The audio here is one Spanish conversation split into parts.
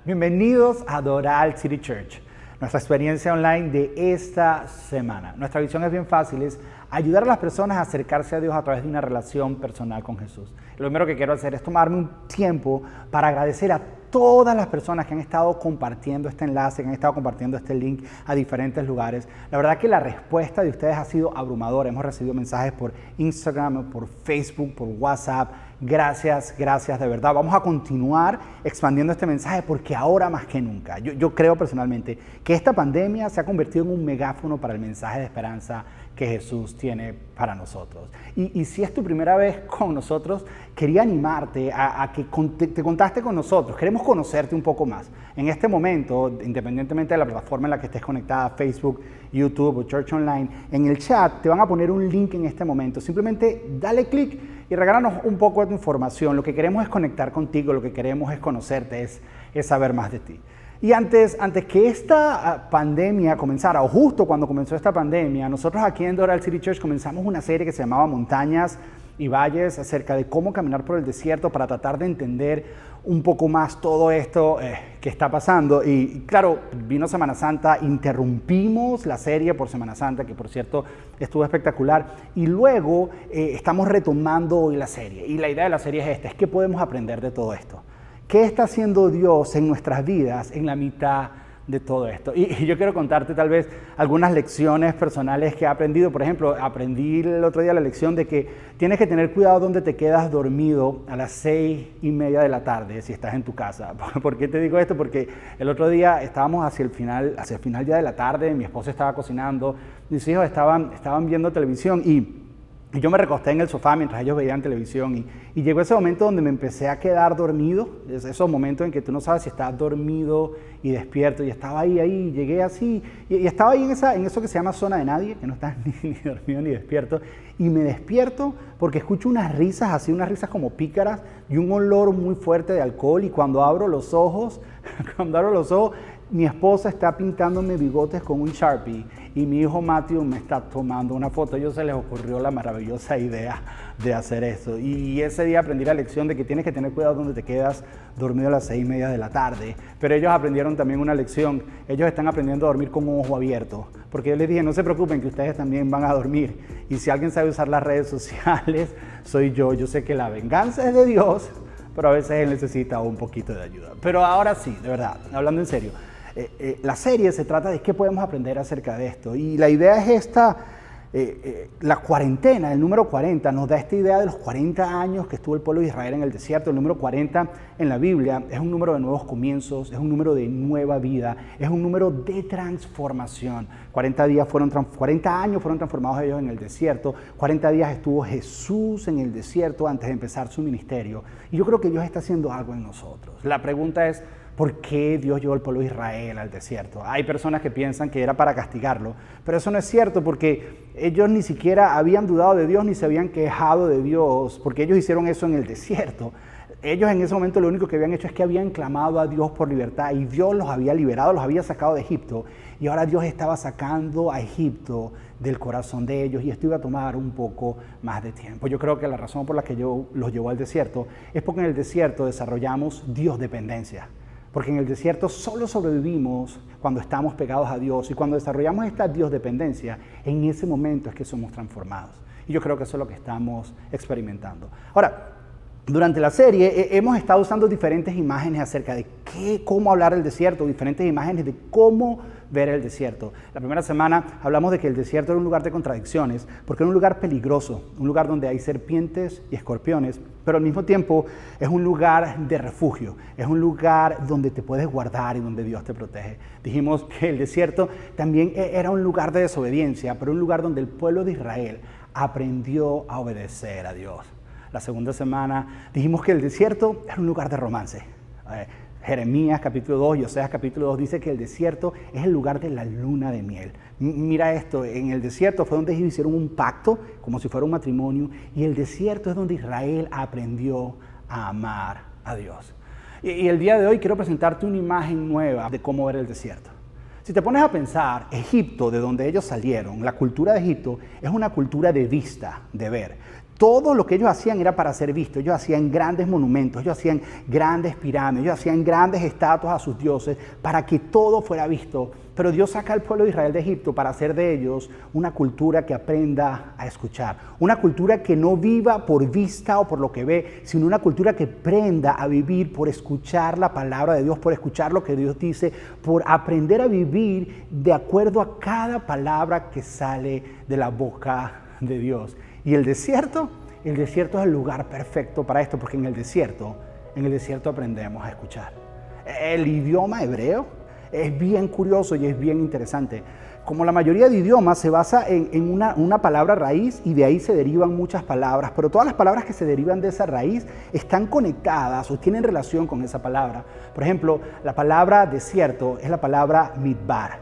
Bienvenidos a Doral City Church, nuestra experiencia online de esta semana. Nuestra visión es bien fácil, es ayudar a las personas a acercarse a Dios a través de una relación personal con Jesús. Lo primero que quiero hacer es tomarme un tiempo para agradecer a todas las personas que han estado compartiendo este enlace, que han estado compartiendo este link a diferentes lugares. La verdad que la respuesta de ustedes ha sido abrumadora. Hemos recibido mensajes por Instagram, por Facebook, por WhatsApp. Gracias de verdad. Vamos a continuar expandiendo este mensaje porque ahora más que nunca, yo creo personalmente que esta pandemia se ha convertido en un megáfono para el mensaje de esperanza que Jesús tiene para nosotros. Y si es tu primera vez con nosotros, quería animarte a que te contactes con nosotros. Queremos conocerte un poco más. En este momento, independientemente de la plataforma en la que estés conectada, Facebook, YouTube o Church Online, en el chat te van a poner un link en este momento. Simplemente dale clic y regálanos un poco de tu información. Lo que queremos es conectar contigo, lo que queremos es conocerte, es saber más de ti. Y antes que esta pandemia comenzara, o justo cuando comenzó esta pandemia, nosotros aquí en Doral City Church comenzamos una serie que se llamaba Montañas y Valles, acerca de cómo caminar por el desierto para tratar de entender un poco más todo esto que está pasando. Y claro, vino Semana Santa, interrumpimos la serie por Semana Santa, que por cierto estuvo espectacular, y luego estamos retomando hoy la serie. Y la idea de la serie es esta, es qué podemos aprender de todo esto. ¿Qué está haciendo Dios en nuestras vidas en la mitad de todo esto? Y yo quiero contarte tal vez algunas lecciones personales que he aprendido. Por ejemplo, aprendí el otro día la lección de que tienes que tener cuidado donde te quedas dormido a las 6:30 de la tarde si estás en tu casa. ¿Por qué te digo esto? Porque el otro día estábamos hacia el final ya de la tarde, mi esposa estaba cocinando, mis hijos estaban viendo televisión y yo me recosté en el sofá mientras ellos veían televisión y llegó ese momento donde me empecé a quedar dormido, esos momentos en que tú no sabes si estás dormido y despierto, y estaba ahí, llegué así, y estaba ahí en eso que se llama zona de nadie, que no estás ni dormido ni despierto, y me despierto porque escucho unas risas como pícaras y un olor muy fuerte de alcohol, y cuando abro los ojos, mi esposa está pintándome bigotes con un Sharpie y mi hijo Matthew me está tomando una foto. A ellos se les ocurrió la maravillosa idea de hacer eso. Y ese día aprendí la lección de que tienes que tener cuidado donde te quedas dormido a las 6:30 de la tarde. Pero ellos aprendieron también una lección. Ellos están aprendiendo a dormir con un ojo abierto. Porque yo les dije, no se preocupen que ustedes también van a dormir. Y si alguien sabe usar las redes sociales, soy yo. Yo sé que la venganza es de Dios, pero a veces él necesita un poquito de ayuda. Pero ahora sí, de verdad, hablando en serio. La serie se trata de qué podemos aprender acerca de esto, y la idea es esta. La cuarentena, el número 40, nos da esta idea de los 40 años que estuvo el pueblo de Israel en el desierto. El número 40 en la Biblia es un número de nuevos comienzos, es un número de nueva vida, es un número de transformación. 40 años fueron transformados ellos en el desierto, 40 días estuvo Jesús en el desierto antes de empezar su ministerio, y yo creo que Dios está haciendo algo en nosotros. La pregunta es, ¿por qué Dios llevó al pueblo de Israel al desierto? Hay personas que piensan que era para castigarlo, pero eso no es cierto, porque ellos ni siquiera habían dudado de Dios ni se habían quejado de Dios, porque ellos hicieron eso en el desierto. Ellos en ese momento lo único que habían hecho es que habían clamado a Dios por libertad, y Dios los había liberado, los había sacado de Egipto, y ahora Dios estaba sacando a Egipto del corazón de ellos, y esto iba a tomar un poco más de tiempo. Yo creo que la razón por la que Dios los llevó al desierto es porque en el desierto desarrollamos Dios dependencia. Porque en el desierto solo sobrevivimos cuando estamos pegados a Dios, y cuando desarrollamos esta Dios dependencia, en ese momento es que somos transformados. Y yo creo que eso es lo que estamos experimentando. Ahora, durante la serie hemos estado usando diferentes imágenes acerca de cómo hablar del desierto, diferentes imágenes de cómo ver el desierto. La primera semana hablamos de que el desierto era un lugar de contradicciones, porque era un lugar peligroso, un lugar donde hay serpientes y escorpiones, pero al mismo tiempo es un lugar de refugio, es un lugar donde te puedes guardar y donde Dios te protege. Dijimos que el desierto también era un lugar de desobediencia, pero un lugar donde el pueblo de Israel aprendió a obedecer a Dios. La segunda semana dijimos que el desierto era un lugar de romance. Jeremías capítulo 2 y Oseas capítulo 2 dice que el desierto es el lugar de la luna de miel. Mira esto, en el desierto fue donde ellos hicieron un pacto, como si fuera un matrimonio, y el desierto es donde Israel aprendió a amar a Dios. Y el día de hoy quiero presentarte una imagen nueva de cómo ver el desierto. Si te pones a pensar, Egipto, de donde ellos salieron, la cultura de Egipto es una cultura de vista, de ver. Todo lo que ellos hacían era para ser visto. Ellos hacían grandes monumentos, ellos hacían grandes pirámides, ellos hacían grandes estatuas a sus dioses para que todo fuera visto. Pero Dios saca al pueblo de Israel de Egipto para hacer de ellos una cultura que aprenda a escuchar. Una cultura que no viva por vista o por lo que ve, sino una cultura que aprenda a vivir por escuchar la palabra de Dios, por escuchar lo que Dios dice, por aprender a vivir de acuerdo a cada palabra que sale de la boca de Dios. Y el desierto es el lugar perfecto para esto, porque en el desierto aprendemos a escuchar. El idioma hebreo es bien curioso y es bien interesante. Como la mayoría de idiomas se basa en una palabra raíz y de ahí se derivan muchas palabras, pero todas las palabras que se derivan de esa raíz están conectadas o tienen relación con esa palabra. Por ejemplo, la palabra desierto es la palabra midbar,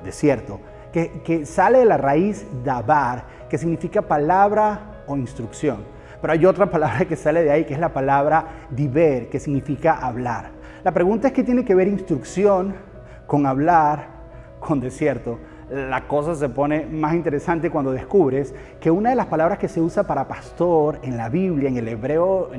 desierto, que sale de la raíz dabar, que significa palabra o instrucción. Pero hay otra palabra que sale de ahí, que es la palabra diber, que significa hablar. La pregunta es qué tiene que ver instrucción con hablar, con desierto. La cosa se pone más interesante cuando descubres que una de las palabras que se usa para pastor en la Biblia, en el hebreo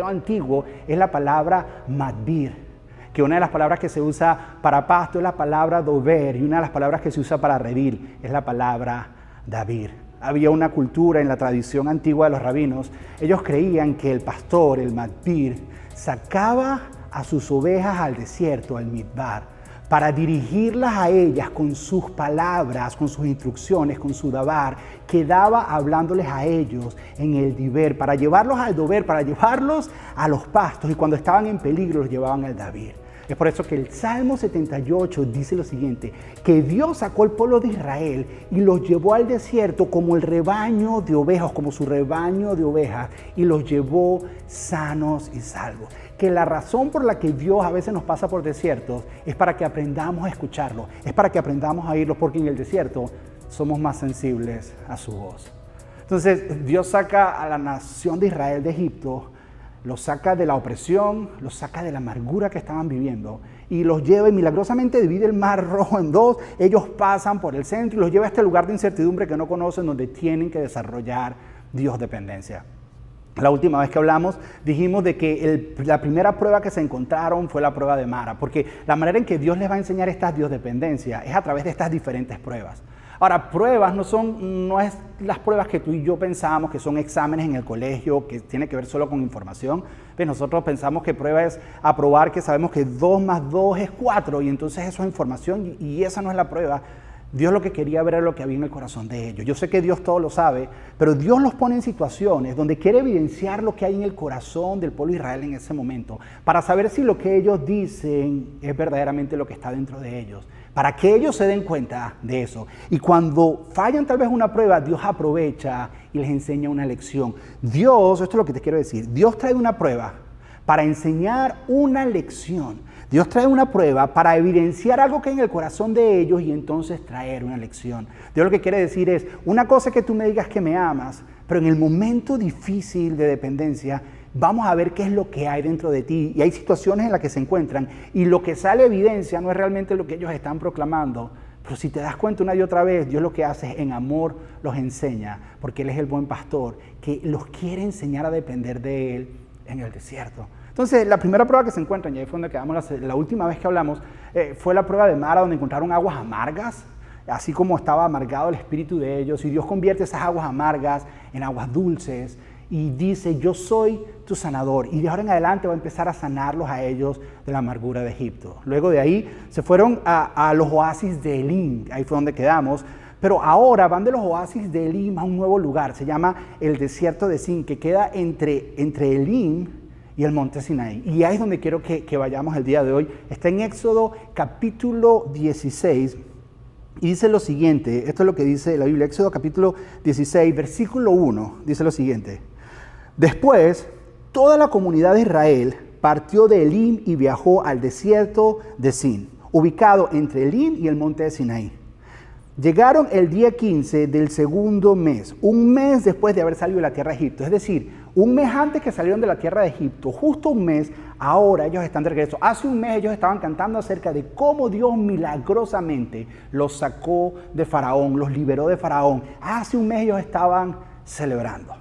antiguo, es la palabra madbir. Que una de las palabras que se usa para pasto es la palabra dover, y una de las palabras que se usa para redil es la palabra davir. Había una cultura en la tradición antigua de los rabinos. Ellos creían que el pastor, el madbir, sacaba a sus ovejas al desierto, al midbar, para dirigirlas a ellas con sus palabras, con sus instrucciones, con su dabar, quedaba hablándoles a ellos en el diver, para llevarlos al dover, para llevarlos a los pastos, y cuando estaban en peligro los llevaban al davir. Es por eso que el Salmo 78 dice lo siguiente, que Dios sacó al pueblo de Israel y los llevó al desierto como el rebaño de ovejas, como su rebaño de ovejas, y los llevó sanos y salvos. Que la razón por la que Dios a veces nos pasa por desiertos es para que aprendamos a escucharlo, es para que aprendamos a oírlo, porque en el desierto somos más sensibles a su voz. Entonces Dios saca a la nación de Israel de Egipto, los saca de la opresión, los saca de la amargura que estaban viviendo y los lleva y milagrosamente divide el mar Rojo en dos. Ellos pasan por el centro y los lleva a este lugar de incertidumbre que no conocen, donde tienen que desarrollar Dios dependencia. La última vez que hablamos dijimos de que la primera prueba que se encontraron fue la prueba de Mara, porque la manera en que Dios les va a enseñar esta Dios dependencia es a través de estas diferentes pruebas. Ahora, pruebas no es las pruebas que tú y yo pensamos que son exámenes en el colegio, que tiene que ver solo con información. Pues nosotros pensamos que prueba es aprobar, que sabemos que 2 más 2 es 4 y entonces eso es información y esa no es la prueba. Dios lo que quería ver era lo que había en el corazón de ellos. Yo sé que Dios todo lo sabe, pero Dios los pone en situaciones donde quiere evidenciar lo que hay en el corazón del pueblo de Israel en ese momento, para saber si lo que ellos dicen es verdaderamente lo que está dentro de ellos, para que ellos se den cuenta de eso. Y cuando fallan tal vez una prueba, Dios aprovecha y les enseña una lección. Dios, esto es lo que te quiero decir, Dios trae una prueba para enseñar una lección. Dios trae una prueba para evidenciar algo que hay en el corazón de ellos y entonces traer una lección. Dios lo que quiere decir es, una cosa es que tú me digas que me amas, pero en el momento difícil de dependencia, vamos a ver qué es lo que hay dentro de ti. Y hay situaciones en las que se encuentran y lo que sale a evidencia no es realmente lo que ellos están proclamando. Pero si te das cuenta una y otra vez, Dios lo que hace es en amor los enseña, porque Él es el buen pastor que los quiere enseñar a depender de Él en el desierto. Entonces, la primera prueba que se encuentran, y ahí fue donde quedamos la última vez que hablamos, fue la prueba de Mara, donde encontraron aguas amargas, así como estaba amargado el espíritu de ellos, y Dios convierte esas aguas amargas en aguas dulces, y dice, yo soy tu sanador, y de ahora en adelante va a empezar a sanarlos a ellos de la amargura de Egipto. Luego de ahí se fueron a los oasis de Elim, ahí fue donde quedamos, pero ahora van de los oasis de Elim a un nuevo lugar, se llama el desierto de Sin, que queda entre Elim y el monte Sinaí. Y ahí es donde quiero que vayamos el día de hoy. Está en Éxodo capítulo 16 y dice lo siguiente, esto es lo que dice la Biblia, Éxodo capítulo 16, versículo 1, dice lo siguiente. Después, toda la comunidad de Israel partió de Elim y viajó al desierto de Sin, ubicado entre Elim y el monte de Sinaí. Llegaron el día 15 del segundo mes, un mes después de haber salido de la tierra de Egipto. Es decir, un mes antes que salieron de la tierra de Egipto, justo un mes, ahora ellos están de regreso. Hace un mes ellos estaban cantando acerca de cómo Dios milagrosamente los sacó de Faraón, los liberó de Faraón. Hace un mes ellos estaban celebrando.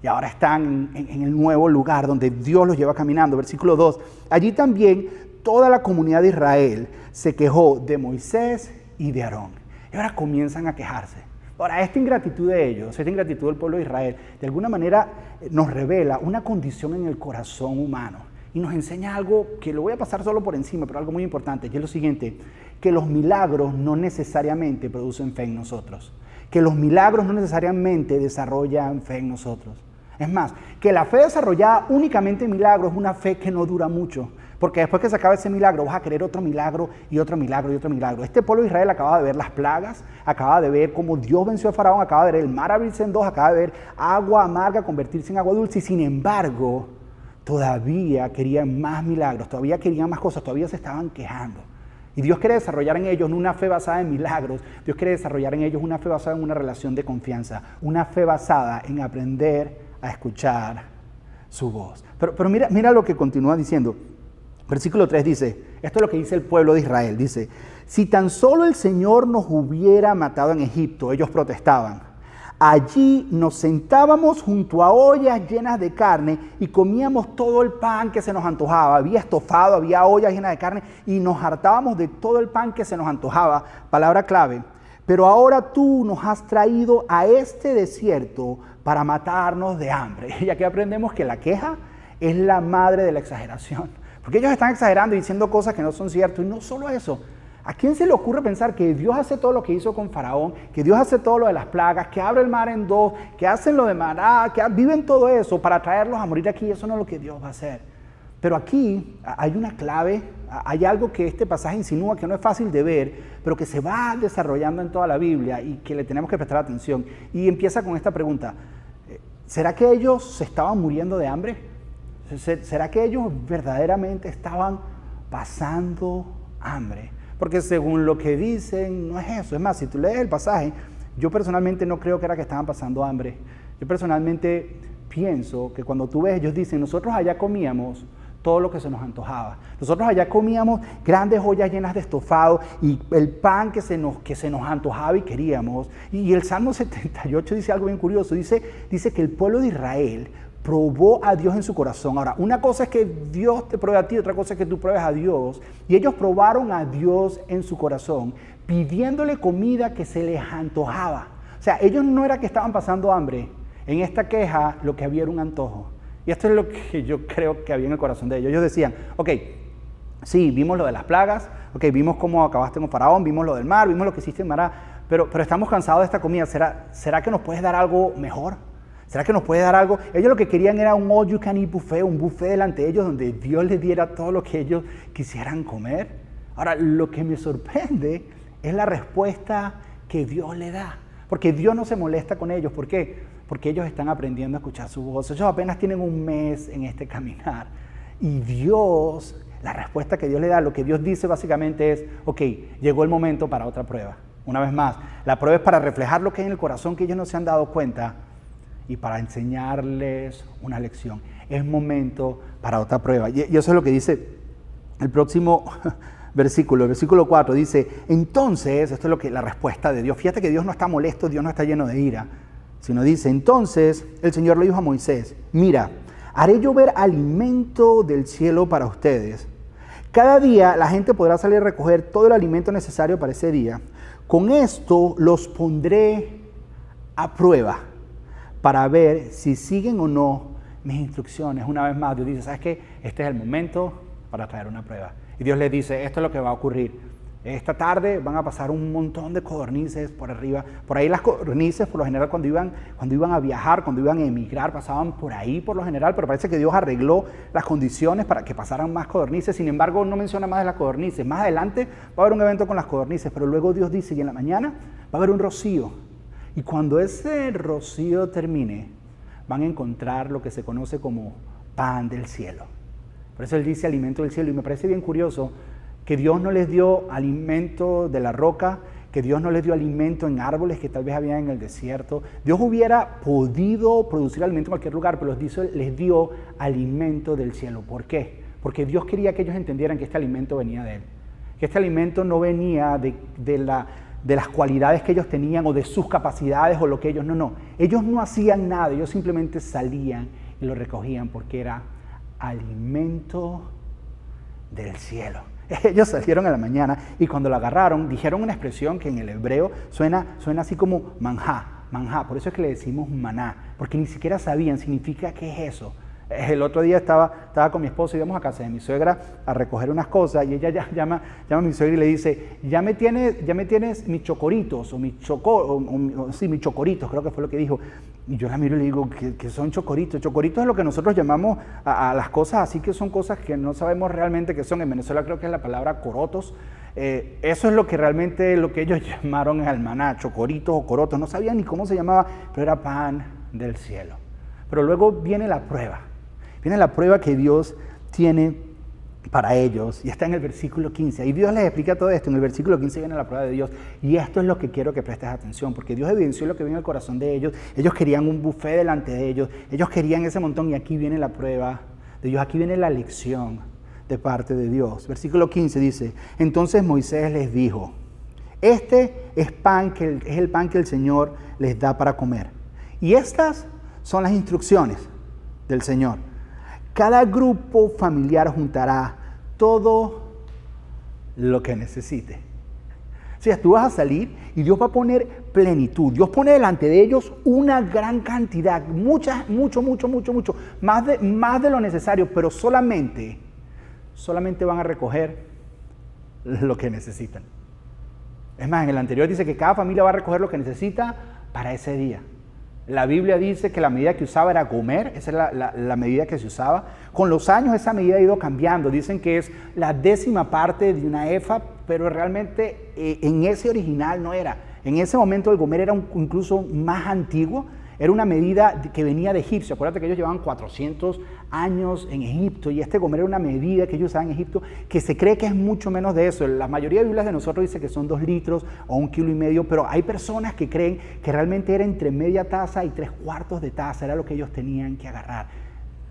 Y ahora están en el nuevo lugar donde Dios los lleva caminando. Versículo 2. Allí también toda la comunidad de Israel se quejó de Moisés y de Aarón. Y ahora comienzan a quejarse. Ahora, esta ingratitud de ellos, esta ingratitud del pueblo de Israel, de alguna manera nos revela una condición en el corazón humano. Y nos enseña algo que lo voy a pasar solo por encima, pero algo muy importante, que es lo siguiente, que los milagros no necesariamente producen fe en nosotros. Que los milagros no necesariamente desarrollan fe en nosotros. Es más, que la fe desarrollada únicamente en milagros es una fe que no dura mucho. Porque después que se acaba ese milagro, vas a querer otro milagro y otro milagro y otro milagro. Este pueblo de Israel acaba de ver las plagas, acaba de ver cómo Dios venció a Faraón, acaba de ver el mar abrirse en dos, acaba de ver agua amarga convertirse en agua dulce. Y sin embargo, todavía querían más milagros, todavía querían más cosas, todavía se estaban quejando. Y Dios quiere desarrollar en ellos no una fe basada en milagros, Dios quiere desarrollar en ellos una fe basada en una relación de confianza, una fe basada en aprender a escuchar su voz. Pero mira lo que continúa diciendo. Versículo 3 dice, esto es lo que dice el pueblo de Israel, dice, si tan solo el Señor nos hubiera matado en Egipto, ellos protestaban, allí nos sentábamos junto a ollas llenas de carne y comíamos todo el pan que se nos antojaba, había estofado, había ollas llenas de carne y nos hartábamos de todo el pan que se nos antojaba, palabra clave, pero ahora tú nos has traído a este desierto para matarnos de hambre. Y aquí aprendemos que la queja es la madre de la exageración. Porque ellos están exagerando y diciendo cosas que no son ciertas. Y no solo eso. ¿A quién se le ocurre pensar que Dios hace todo lo que hizo con Faraón? Que Dios hace todo lo de las plagas, que abre el mar en dos, que hacen lo de maná, que viven todo eso para traerlos a morir aquí. Eso no es lo que Dios va a hacer. Pero aquí hay una clave, hay algo que este pasaje insinúa que no es fácil de ver, pero que se va desarrollando en toda la Biblia y que le tenemos que prestar atención. Y empieza con esta pregunta. ¿Será que ellos se estaban muriendo de hambre? ¿Será que ellos verdaderamente estaban pasando hambre? Porque según lo que dicen, no es eso. Es más, si tú lees el pasaje, yo personalmente no creo que era que estaban pasando hambre. Yo personalmente pienso que cuando tú ves, ellos dicen, nosotros allá comíamos todo lo que se nos antojaba. Nosotros allá comíamos grandes ollas llenas de estofado y el pan que se nos antojaba y queríamos. Y el Salmo 78 dice algo bien curioso. Dice que el pueblo de Israel probó a Dios en su corazón. Ahora, una cosa es que Dios te pruebe a ti, otra cosa es que tú pruebes a Dios. Y ellos probaron a Dios en su corazón, pidiéndole comida que se les antojaba. O sea, ellos no era que estaban pasando hambre. En esta queja lo que había era un antojo. Y esto es lo que yo creo que había en el corazón de ellos. Ellos decían, ok, sí, vimos lo de las plagas, ok, vimos cómo acabaste con Faraón, vimos lo del mar, vimos lo que hiciste en Mará, pero estamos cansados de esta comida. ¿Será que nos puedes dar algo mejor? ¿Será que nos puede dar algo? Ellos lo que querían era un all you can eat buffet, un buffet delante de ellos donde Dios les diera todo lo que ellos quisieran comer. Ahora, lo que me sorprende es la respuesta que Dios le da. Porque Dios no se molesta con ellos. ¿Por qué? Porque ellos están aprendiendo a escuchar su voz. Ellos apenas tienen un mes en este caminar. Y Dios, la respuesta que Dios le da, lo que Dios dice básicamente es, ok, llegó el momento para otra prueba. Una vez más, la prueba es para reflejar lo que hay en el corazón que ellos no se han dado cuenta y para enseñarles una lección. Es momento para otra prueba. Y eso es lo que dice el próximo versículo. El versículo 4 dice, entonces, esto es lo que la respuesta de Dios. Fíjate que Dios no está molesto, Dios no está lleno de ira, sino dice, entonces el Señor le dijo a Moisés, mira, haré llover alimento del cielo para ustedes. Cada día la gente podrá salir a recoger todo el alimento necesario para ese día. Con esto los pondré a prueba para ver si siguen o no mis instrucciones. Una vez más, Dios dice, ¿sabes qué? Este es el momento para traer una prueba. Y Dios les dice, esto es lo que va a ocurrir. Esta tarde van a pasar un montón de codornices por arriba. Por ahí las codornices, por lo general, cuando iban a viajar, cuando iban a emigrar, pasaban por ahí por lo general, pero parece que Dios arregló las condiciones para que pasaran más codornices. Sin embargo, no menciona más de las codornices. Más adelante va a haber un evento con las codornices, pero luego Dios dice, y en la mañana va a haber un rocío. Y cuando ese rocío termine, van a encontrar lo que se conoce como pan del cielo. Por eso Él dice alimento del cielo. Y me parece bien curioso que Dios no les dio alimento de la roca, que Dios no les dio alimento en árboles que tal vez había en el desierto. Dios hubiera podido producir alimento en cualquier lugar, pero les dio alimento del cielo. ¿Por qué? Porque Dios quería que ellos entendieran que este alimento venía de Él. Que este alimento no venía de las cualidades que ellos tenían o de sus capacidades o lo que ellos... No. Ellos no hacían nada, ellos simplemente salían y lo recogían porque era alimento del cielo. Ellos salieron a la mañana y cuando lo agarraron dijeron una expresión que en el hebreo suena así como manjá. Por eso es que le decimos maná, porque ni siquiera sabían, significa qué es eso. El otro día estaba con mi esposa y íbamos a casa de mi suegra a recoger unas cosas y ella llama a mi suegra y le dice, ya me tienes mis chocoritos o mis chocoritos, creo que fue lo que dijo. Y yo la miro y le digo, ¿qué son chocoritos? Chocoritos es lo que nosotros llamamos a las cosas así, que son cosas que no sabemos realmente qué son. En Venezuela creo que es la palabra corotos. Eso es lo que realmente lo que ellos llamaron al maná, chocoritos o corotos. No sabían ni cómo se llamaba, pero era pan del cielo. Pero luego viene la prueba. Viene la prueba que Dios tiene para ellos y está en el versículo 15. Y Dios les explica todo esto. En el versículo 15 viene la prueba de Dios. Y esto es lo que quiero que prestes atención, porque Dios evidenció lo que viene en el corazón de ellos. Ellos querían un buffet delante de ellos. Ellos querían ese montón y aquí viene la prueba de Dios. Aquí viene la lección de parte de Dios. Versículo 15 dice, entonces Moisés les dijo, este es el pan que el Señor les da para comer. Y estas son las instrucciones del Señor. Cada grupo familiar juntará todo lo que necesite. O sea, tú vas a salir y Dios va a poner plenitud. Dios pone delante de ellos una gran cantidad, mucho, más de lo necesario, pero solamente van a recoger lo que necesitan. Es más, en el anterior dice que cada familia va a recoger lo que necesita para ese día. La Biblia dice que la medida que usaba era gomer, esa es la medida que se usaba. Con los años esa medida ha ido cambiando, dicen que es la 10ª parte de una efa, pero realmente en ese original no era. En ese momento el gomer era incluso más antiguo, era una medida que venía de Egipto. Acuérdate que ellos llevaban 400 años en Egipto y este gomer era una medida que ellos usaban en Egipto que se cree que es mucho menos de eso. La mayoría de Biblias de nosotros dice que son 2 litros o 1,5 kilos, pero hay personas que creen que realmente era entre media taza y 3/4 de taza, era lo que ellos tenían que agarrar.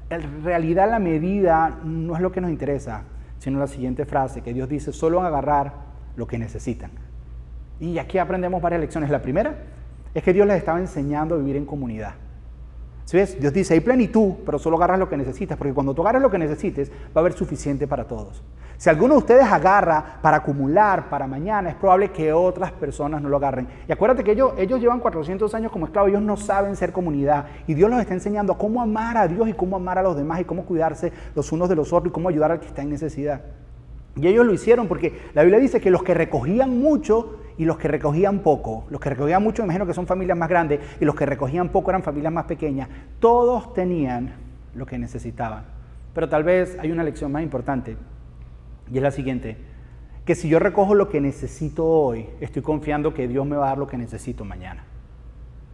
En realidad la medida no es lo que nos interesa, sino la siguiente frase que Dios dice, solo van a agarrar lo que necesitan. Y aquí aprendemos varias lecciones. La primera es que Dios les estaba enseñando a vivir en comunidad. ¿Sí ves? Dios dice, hay plenitud, pero solo agarras lo que necesitas, porque cuando tú agarras lo que necesites, va a haber suficiente para todos. Si alguno de ustedes agarra para acumular para mañana, es probable que otras personas no lo agarren. Y acuérdate que ellos llevan 400 años como esclavos, ellos no saben ser comunidad. Y Dios los está enseñando a cómo amar a Dios y cómo amar a los demás y cómo cuidarse los unos de los otros y cómo ayudar al que está en necesidad. Y ellos lo hicieron porque la Biblia dice que los que recogían mucho y los que recogían poco, los que recogían mucho, me imagino que son familias más grandes, y los que recogían poco eran familias más pequeñas, todos tenían lo que necesitaban. Pero tal vez hay una lección más importante, y es la siguiente, que si yo recojo lo que necesito hoy, estoy confiando que Dios me va a dar lo que necesito mañana.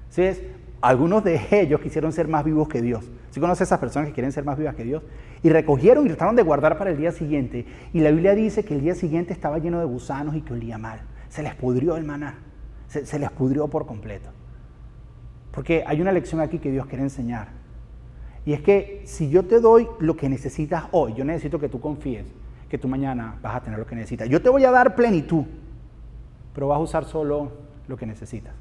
¿Sí es? Algunos de ellos quisieron ser más vivos que Dios. ¿Sí conoces a esas personas que quieren ser más vivas que Dios? Y recogieron y trataron de guardar para el día siguiente. Y la Biblia dice que el día siguiente estaba lleno de gusanos y que olía mal. Se les pudrió el maná. Se les pudrió por completo. Porque hay una lección aquí que Dios quiere enseñar. Y es que si yo te doy lo que necesitas hoy, yo necesito que tú confíes que tú mañana vas a tener lo que necesitas. Yo te voy a dar plenitud, pero vas a usar solo lo que necesitas.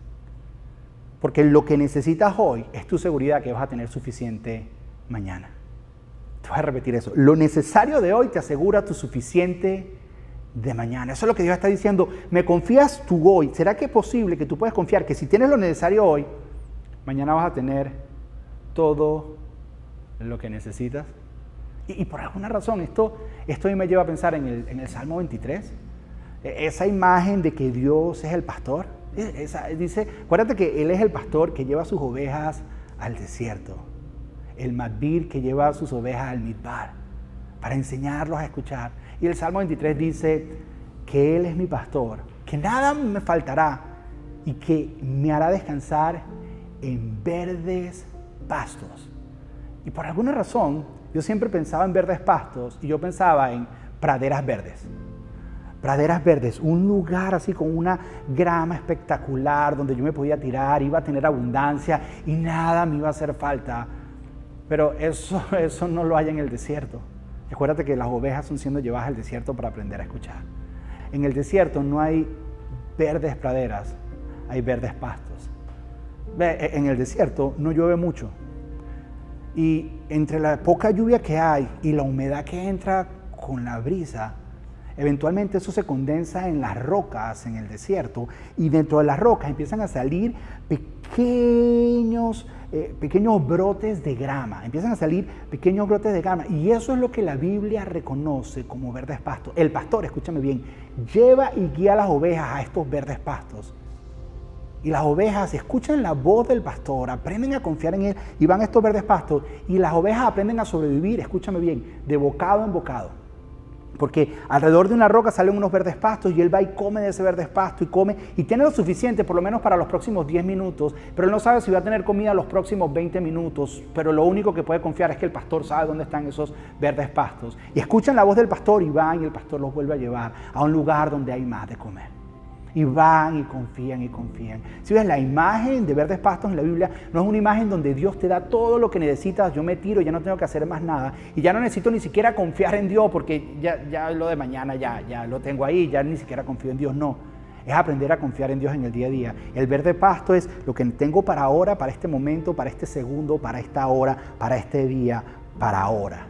Porque lo que necesitas hoy es tu seguridad que vas a tener suficiente mañana. Te voy a repetir eso. Lo necesario de hoy te asegura tu suficiente de mañana. Eso es lo que Dios está diciendo. ¿Me confías tú hoy? ¿Será que es posible que tú puedas confiar que si tienes lo necesario hoy, mañana vas a tener todo lo que necesitas? Y por alguna razón, esto me lleva a pensar en el Salmo 23. Esa imagen de que Dios es el pastor. Dice, acuérdate que Él es el pastor que lleva sus ovejas al desierto. El Madbir que lleva sus ovejas al Midbar para enseñarlos a escuchar. Y el Salmo 23 dice que Él es mi pastor, que nada me faltará y que me hará descansar en verdes pastos. Y por alguna razón, yo siempre pensaba en verdes pastos y yo pensaba en praderas verdes. Praderas verdes, un lugar así con una grama espectacular donde yo me podía tirar, iba a tener abundancia y nada me iba a hacer falta. Pero eso no lo hay en el desierto. Acuérdate que las ovejas son siendo llevadas al desierto para aprender a escuchar. En el desierto no hay verdes praderas, hay verdes pastos. En el desierto no llueve mucho. Y entre la poca lluvia que hay y la humedad que entra con la brisa, eventualmente eso se condensa en las rocas en el desierto y dentro de las rocas empiezan a salir pequeños brotes de grama. Empiezan a salir pequeños brotes de grama y eso es lo que la Biblia reconoce como verdes pastos. El pastor, escúchame bien, lleva y guía a las ovejas a estos verdes pastos. Y las ovejas escuchan la voz del pastor, aprenden a confiar en él y van a estos verdes pastos y las ovejas aprenden a sobrevivir, escúchame bien, de bocado en bocado. Porque alrededor de una roca salen unos verdes pastos y él va y come de ese verdes pasto y come y tiene lo suficiente por lo menos para los próximos 10 minutos, pero él no sabe si va a tener comida los próximos 20 minutos, pero lo único que puede confiar es que el pastor sabe dónde están esos verdes pastos. Y escuchan la voz del pastor y van y el pastor los vuelve a llevar a un lugar donde hay más de comer. Y van y confían y confían. Si ves, la imagen de verdes pastos en la Biblia no es una imagen donde Dios te da todo lo que necesitas, yo me tiro, ya no tengo que hacer más nada y ya no necesito ni siquiera confiar en Dios porque ya lo de mañana ya lo tengo ahí, ya ni siquiera confío en Dios, no. Es aprender a confiar en Dios en el día a día. El verde pasto es lo que tengo para ahora, para este momento, para este segundo, para esta hora, para este día, para ahora.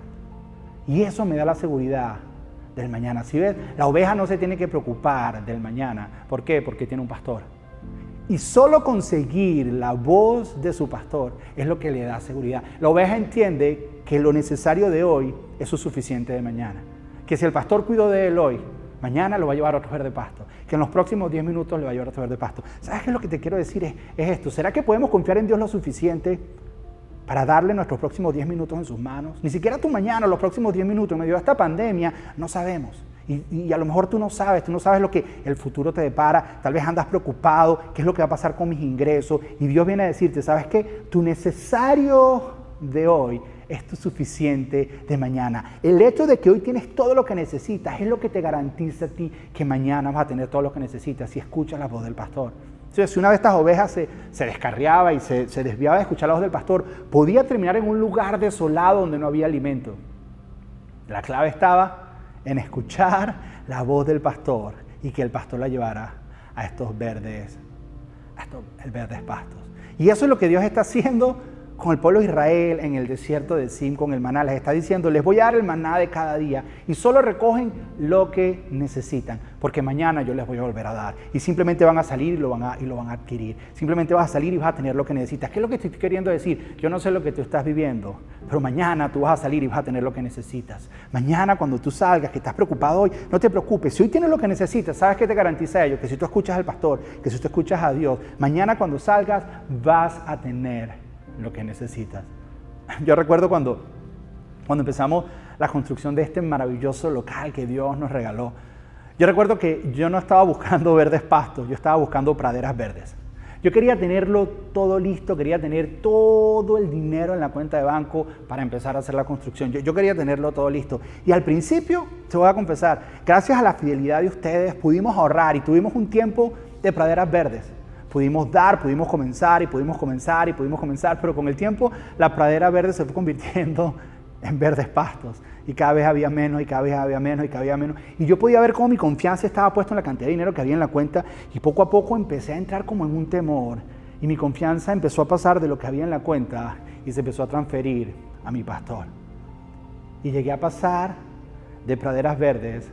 Y eso me da la seguridad del mañana. Si ves, la oveja no se tiene que preocupar del mañana. ¿Por qué? Porque tiene un pastor. Y solo conseguir la voz de su pastor es lo que le da seguridad. La oveja entiende que lo necesario de hoy es su suficiente de mañana. Que si el pastor cuidó de él hoy, mañana lo va a llevar a otro verde pasto. Que en los próximos 10 minutos le va a llevar a otro verde pasto. ¿Sabes qué? Lo que te quiero decir es esto. ¿Será que podemos confiar en Dios lo suficiente para darle nuestros próximos 10 minutos en sus manos? Ni siquiera tu mañana, los próximos 10 minutos, en medio de esta pandemia, no sabemos. Y a lo mejor tú no sabes lo que el futuro te depara, tal vez andas preocupado, qué es lo que va a pasar con mis ingresos, y Dios viene a decirte, ¿sabes qué? Tu necesario de hoy es tu suficiente de mañana. El hecho de que hoy tienes todo lo que necesitas es lo que te garantiza a ti que mañana vas a tener todo lo que necesitas si escuchas la voz del pastor. Si una de estas ovejas se descarriaba y se desviaba de escuchar la voz del pastor, podía terminar en un lugar desolado donde no había alimento. La clave estaba en escuchar la voz del pastor y que el pastor la llevara a estos verdes pastos. Y eso es lo que Dios está haciendo con el pueblo de Israel en el desierto de Zin, con el maná. Les está diciendo, les voy a dar el maná de cada día y solo recogen lo que necesitan, porque mañana yo les voy a volver a dar. Y simplemente van a salir y lo van a adquirir. Simplemente vas a salir y vas a tener lo que necesitas. ¿Qué es lo que estoy queriendo decir? Yo no sé lo que tú estás viviendo, pero mañana tú vas a salir y vas a tener lo que necesitas. Mañana cuando tú salgas, que estás preocupado hoy, no te preocupes. Si hoy tienes lo que necesitas, ¿sabes qué te garantiza ello? Que si tú escuchas al pastor, que si tú escuchas a Dios, mañana cuando salgas vas a tener lo que necesitas. Yo recuerdo cuando empezamos la construcción de este maravilloso local que Dios nos regaló. Yo recuerdo que yo no estaba buscando verdes pastos, yo estaba buscando praderas verdes. Yo quería tenerlo todo listo, quería tener todo el dinero en la cuenta de banco para empezar a hacer la construcción. Yo quería tenerlo todo listo. Y al principio, te voy a confesar, gracias a la fidelidad de ustedes pudimos ahorrar y tuvimos un tiempo de praderas verdes. Pudimos dar, pudimos comenzar, pero con el tiempo la pradera verde se fue convirtiendo en verdes pastos. Y cada vez había menos, y cada vez había menos, y cada vez había menos. Y yo podía ver cómo mi confianza estaba puesta en la cantidad de dinero que había en la cuenta, y poco a poco empecé a entrar como en un temor. Y mi confianza empezó a pasar de lo que había en la cuenta, y se empezó a transferir a mi pastor. Y llegué a pasar de praderas verdes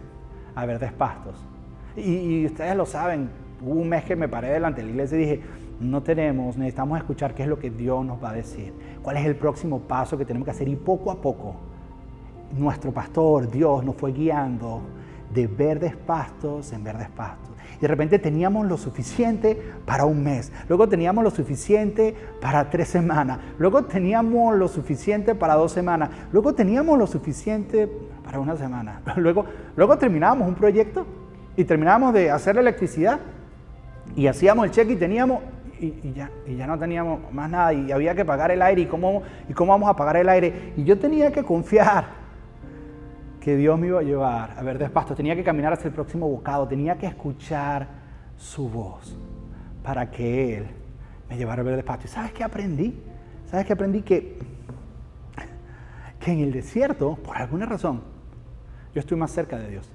a verdes pastos. Y ustedes lo saben. Hubo un mes que me paré delante de la iglesia y dije, necesitamos escuchar qué es lo que Dios nos va a decir, cuál es el próximo paso que tenemos que hacer. Y poco a poco, nuestro pastor, Dios, nos fue guiando de verdes pastos en verdes pastos. Y de repente teníamos lo suficiente para un mes, luego teníamos lo suficiente para 3 semanas, luego teníamos lo suficiente para 2 semanas, luego teníamos lo suficiente para 1 semana. Luego terminábamos un proyecto y terminábamos de hacer la electricidad. Y hacíamos el cheque y teníamos, y ya no teníamos más nada y había que pagar el aire. ¿Y cómo vamos a pagar el aire? Y yo tenía que confiar que Dios me iba a llevar a Verdes Pastos. Tenía que caminar hacia el próximo bocado. Tenía que escuchar su voz para que Él me llevara a Verdes Pastos. ¿Y sabes qué aprendí? Aprendí que en el desierto, por alguna razón, yo estoy más cerca de Dios.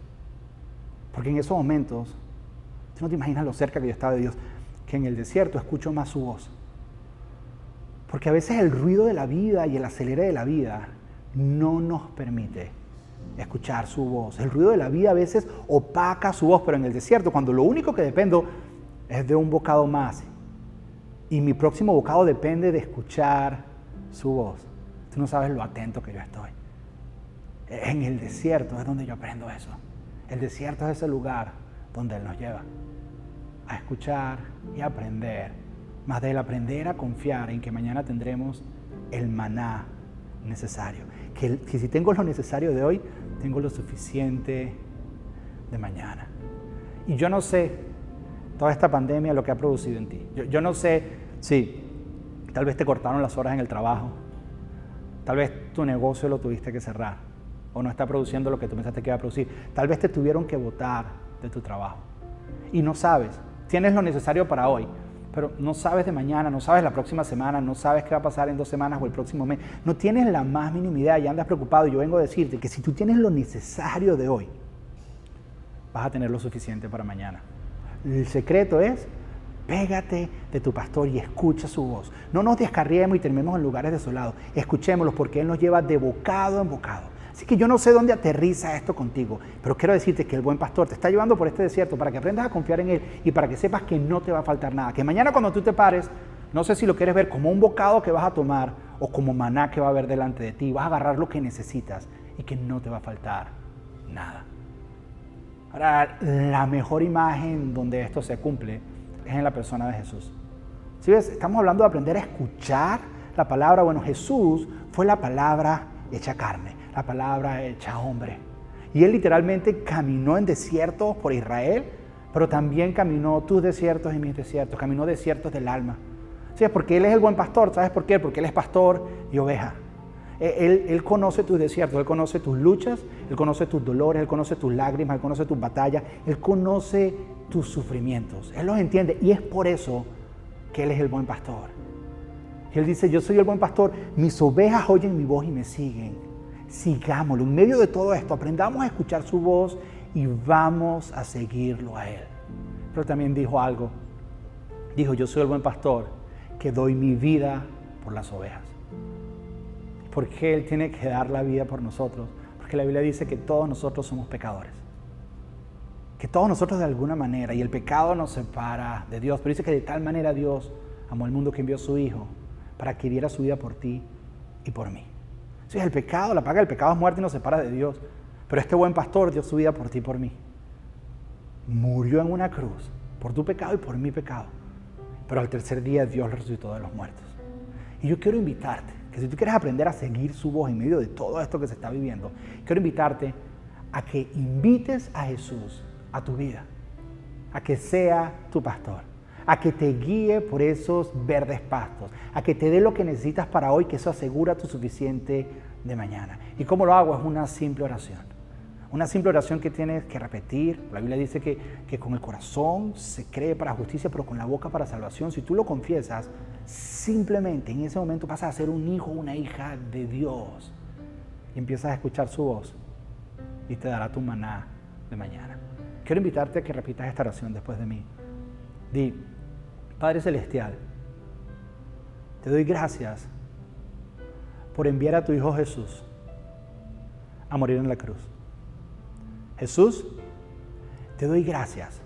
Porque en esos momentos, tú no te imaginas lo cerca que yo estaba de Dios, que en el desierto escucho más su voz. Porque a veces el ruido de la vida y el acelere de la vida no nos permite escuchar su voz. El ruido de la vida a veces opaca su voz, pero en el desierto, cuando lo único que dependo es de un bocado más, y mi próximo bocado depende de escuchar su voz, tú no sabes lo atento que yo estoy. En el desierto es donde yo aprendo eso. El desierto es ese lugar donde Él nos lleva a escuchar y a aprender. Más del aprender a confiar en que mañana tendremos el maná necesario. Que si tengo lo necesario de hoy, tengo lo suficiente de mañana. Y yo no sé toda esta pandemia lo que ha producido en ti. Yo no sé si tal vez te cortaron las horas en el trabajo. Tal vez tu negocio lo tuviste que cerrar o no está produciendo lo que tú pensaste que iba a producir. Tal vez te tuvieron que botar de tu trabajo y no sabes. Tienes lo necesario para hoy, pero no sabes de mañana, no sabes la próxima semana, no sabes qué va a pasar en 2 semanas o el próximo mes. No tienes la más mínima idea y andas preocupado. Y yo vengo a decirte que si tú tienes lo necesario de hoy, vas a tener lo suficiente para mañana. El secreto es: pégate de tu pastor y escucha su voz. No nos descarriemos y terminemos en lugares desolados. Escuchémoslo, porque Él nos lleva de bocado en bocado. Así que yo no sé dónde aterriza esto contigo, pero quiero decirte que el buen pastor te está llevando por este desierto para que aprendas a confiar en Él y para que sepas que no te va a faltar nada. Que mañana cuando tú te pares, no sé si lo quieres ver como un bocado que vas a tomar o como maná que va a haber delante de ti. Vas a agarrar lo que necesitas y que no te va a faltar nada. Ahora, la mejor imagen donde esto se cumple es en la persona de Jesús. ¿Sí ves? Estamos hablando de aprender a escuchar la palabra. Bueno, Jesús fue la palabra hecha carne, la palabra hecha hombre. Y Él literalmente caminó en desiertos por Israel, pero también caminó tus desiertos y mis desiertos, caminó desiertos del alma. ¿Sí? Porque Él es el buen pastor. ¿Sabes por qué? Porque Él es pastor y oveja. Él conoce tus desiertos, Él conoce tus luchas, Él conoce tus dolores, Él conoce tus lágrimas, Él conoce tus batallas, Él conoce tus sufrimientos. Él los entiende y es por eso que Él es el buen pastor. Y Él dice: yo soy el buen pastor, mis ovejas oyen mi voz y me siguen. Sigámoslo. En medio de todo esto, aprendamos a escuchar su voz y vamos a seguirlo a Él. Pero también dijo algo. Dijo: yo soy el buen pastor que doy mi vida por las ovejas. ¿Por qué Él tiene que dar la vida por nosotros? Porque la Biblia dice que todos nosotros somos pecadores. Que todos nosotros de alguna manera, y el pecado nos separa de Dios, pero dice que de tal manera Dios amó al mundo que envió a su Hijo para que diera su vida por ti y por mí. Sí, el pecado, la paga del pecado es muerte y nos separa de Dios. Pero este buen pastor dio su vida por ti y por mí. Murió en una cruz por tu pecado y por mi pecado. Pero al tercer día Dios lo resucitó de los muertos. Y yo quiero invitarte, que si tú quieres aprender a seguir su voz en medio de todo esto que se está viviendo, quiero invitarte a que invites a Jesús a tu vida, a que sea tu pastor, a que te guíe por esos verdes pastos, a que te dé lo que necesitas para hoy, que eso asegura tu suficiente de mañana. ¿Y cómo lo hago? Es una simple oración. Una simple oración que tienes que repetir. La Biblia dice que con el corazón se cree para justicia, pero con la boca para salvación. Si tú lo confiesas, simplemente en ese momento pasas a ser un hijo o una hija de Dios. Y empiezas a escuchar su voz y te dará tu maná de mañana. Quiero invitarte a que repitas esta oración después de mí. Di: Padre Celestial, te doy gracias por enviar a tu Hijo Jesús a morir en la cruz. Jesús, te doy gracias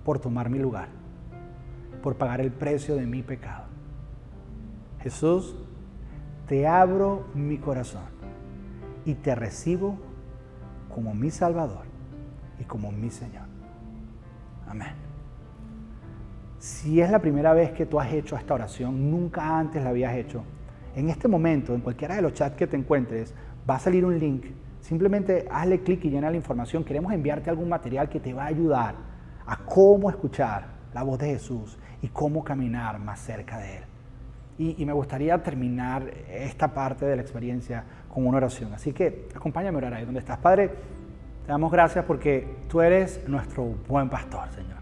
por tomar mi lugar, por pagar el precio de mi pecado. Jesús, te abro mi corazón y te recibo como mi Salvador y como mi Señor. Amén. Si es la primera vez que tú has hecho esta oración, nunca antes la habías hecho, en este momento, en cualquiera de los chats que te encuentres, va a salir un link. Simplemente hazle clic y llena la información. Queremos enviarte algún material que te va a ayudar a cómo escuchar la voz de Jesús y cómo caminar más cerca de Él. Y me gustaría terminar esta parte de la experiencia con una oración. Así que acompáñame a orar ahí donde estás. Padre, te damos gracias porque tú eres nuestro buen pastor, Señor.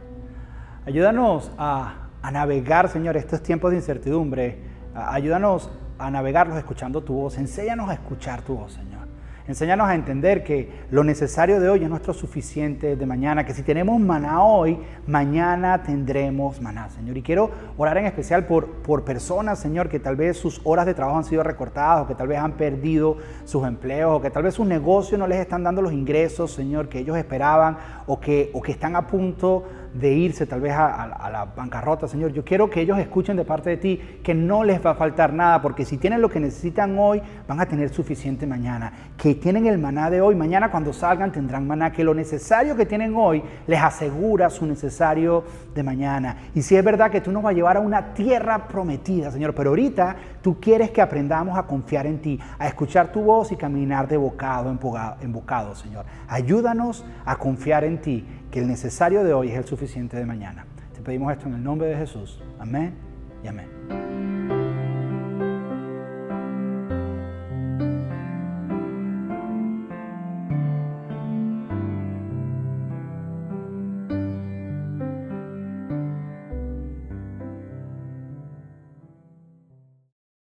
Ayúdanos a navegar, Señor, estos tiempos de incertidumbre. Ayúdanos a navegarlos escuchando tu voz. Enséñanos a escuchar tu voz, Señor. Enséñanos a entender que lo necesario de hoy es nuestro suficiente de mañana, que si tenemos maná hoy, mañana tendremos maná, Señor. Y quiero orar en especial por personas, Señor, que tal vez sus horas de trabajo han sido recortadas, o que tal vez han perdido sus empleos, o que tal vez sus negocios no les están dando los ingresos, Señor, que ellos esperaban, o que están a punto de irse tal vez a la bancarrota, Señor. Yo quiero que ellos escuchen de parte de ti que no les va a faltar nada, porque si tienen lo que necesitan hoy, van a tener suficiente mañana. Que tienen el maná de hoy, mañana cuando salgan tendrán maná, que lo necesario que tienen hoy les asegura su necesario de mañana. Y si es verdad que tú nos vas a llevar a una tierra prometida, Señor, pero ahorita tú quieres que aprendamos a confiar en ti, a escuchar tu voz y caminar de bocado en bocado, Señor. Ayúdanos a confiar en ti, que el necesario de hoy es el suficiente de mañana. Te pedimos esto en el nombre de Jesús. Amén y amén.